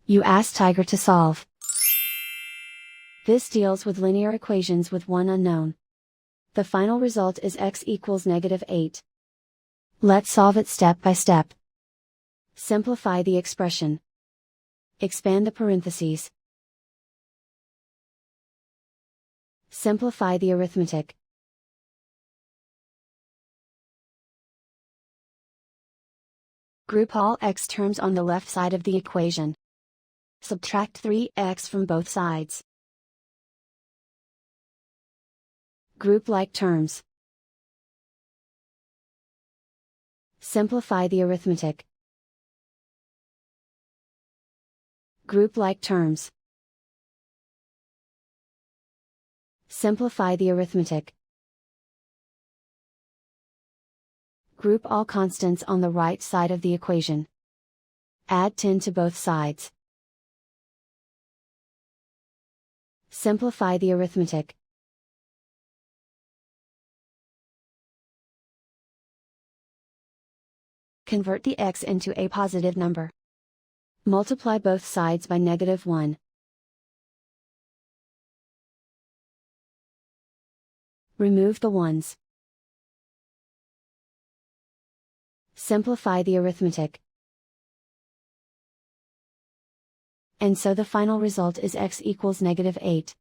You ask Tiger to solve. This deals with linear equations with one unknown. The final result is x equals -8. Let's solve it step by step. Simplify the expression. Expand the parentheses. Simplify the arithmetic. Group all x terms on the left side of the equation. Subtract 3x from both sides. Group like terms. Simplify the arithmetic. Group like terms. Simplify the arithmetic. Group all constants on the right side of the equation. Add 10 to both sides. Simplify the arithmetic. Convert the x into a positive number. Multiply both sides by -1. Remove the ones. Simplify the arithmetic. And so the final result is x equals -8.